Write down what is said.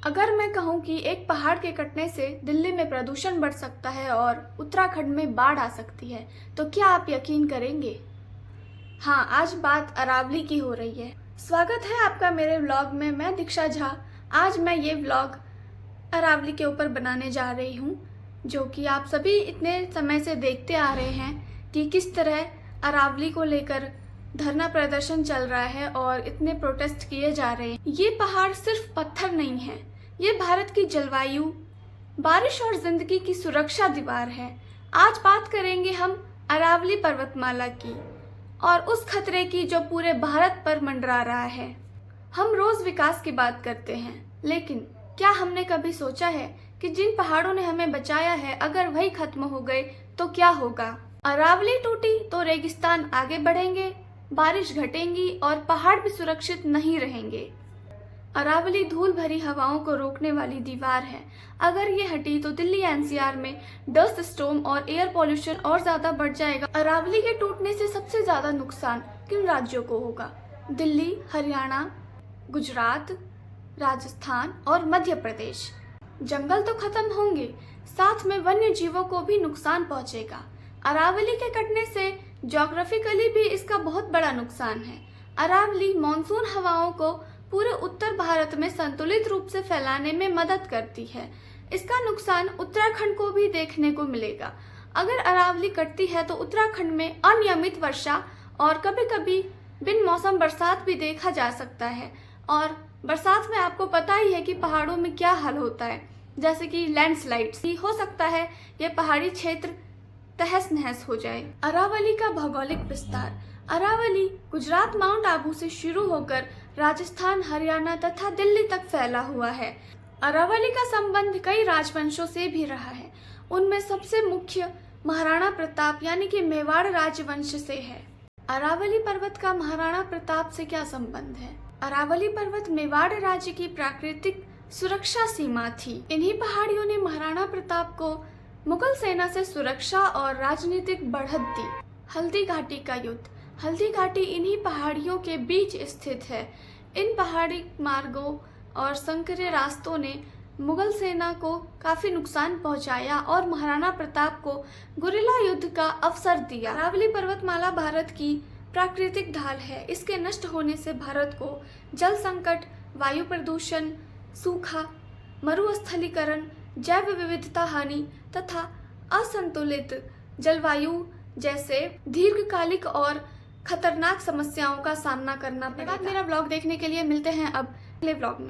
अगर मैं कहूँ कि एक पहाड़ के कटने से दिल्ली में प्रदूषण बढ़ सकता है और उत्तराखंड में बाढ़ आ सकती है, तो क्या आप यकीन करेंगे? हाँ, आज बात अरावली की हो रही है। स्वागत है आपका मेरे व्लॉग में। मैं दीक्षा झा। आज मैं ये व्लॉग अरावली के ऊपर बनाने जा रही हूँ, जो कि आप सभी इतने समय से देखते आ रहे हैं कि किस तरह अरावली को लेकर धरना प्रदर्शन चल रहा है और इतने प्रोटेस्ट किए जा रहे हैं। ये पहाड़ सिर्फ पत्थर नहीं है, ये भारत की जलवायु, बारिश और जिंदगी की सुरक्षा दीवार है। आज बात करेंगे हम अरावली पर्वतमाला की और उस खतरे की जो पूरे भारत पर मंडरा रहा है। हम रोज विकास की बात करते हैं, लेकिन क्या हमने कभी सोचा है कि जिन पहाड़ों ने हमें बचाया है, अगर वही खत्म हो गए तो क्या होगा? अरावली टूटी तो रेगिस्तान आगे बढ़ेंगे, बारिश घटेंगी और पहाड़ भी सुरक्षित नहीं रहेंगे। अरावली धूल भरी हवाओं को रोकने वाली दीवार है। अगर ये हटी तो दिल्ली एनसीआर में डस्ट स्टॉर्म और एयर पॉल्यूशन और ज्यादा बढ़ जाएगा। अरावली के टूटने से सबसे ज्यादा नुकसान किन राज्यों को होगा? दिल्ली, हरियाणा, गुजरात, राजस्थान और मध्य प्रदेश। जंगल तो खत्म होंगे, साथ में वन्य जीवों को भी नुकसान पहुंचेगा। अरावली के कटने से ज्योग्राफिकली भी इसका बहुत बड़ा नुकसान है। अरावली मॉनसून हवाओं को पूरे उत्तर भारत में संतुलित रूप से फैलाने में मदद करती है। इसका नुकसान उत्तराखंड को भी देखने को मिलेगा। अगर अरावली कटती है तो उत्तराखंड में अनियमित वर्षा और कभी कभी बिन मौसम बरसात भी देखा जा सकता है। और बरसात में आपको पता ही है कि पहाड़ों में क्या हाल होता है, जैसे कि लैंडस्लाइड्स हो सकता है ये पहाड़ी क्षेत्र तहस नहस हो जाए। अरावली का भौगोलिक विस्तार। अरावली गुजरात माउंट आबू से शुरू होकर राजस्थान, हरियाणा तथा दिल्ली तक फैला हुआ है। अरावली का संबंध कई राजवंशों से भी रहा है। उनमें सबसे मुख्य महाराणा प्रताप यानी कि मेवाड़ राजवंश से है। अरावली पर्वत का महाराणा प्रताप से क्या संबंध है? अरावली पर्वत मेवाड़ राज्य की प्राकृतिक सुरक्षा सीमा थी। इन्हीं पहाड़ियों ने महाराणा प्रताप को मुगल सेना से सुरक्षा और राजनीतिक बढ़त दी। हल्दी घाटी का युद्ध। हल्दी घाटी इन्हीं पहाड़ियों के बीच स्थित है। इन पहाड़ी मार्गों और संकरे रास्तों ने मुगल सेना को काफी नुकसान पहुंचाया और महाराणा प्रताप को गुरिल्ला युद्ध का अवसर दिया। अरावली पर्वतमाला भारत की प्राकृतिक ढाल है। इसके नष्ट होने से भारत को जल संकट, वायु प्रदूषण, सूखा, मरुस्थलीकरण, जैव विविधता हानि तथा असंतुलित जलवायु जैसे दीर्घकालिक और खतरनाक समस्याओं का सामना करना पड़ेगा। मेरा ब्लॉग देखने के लिए मिलते हैं अब अगले ब्लॉग में।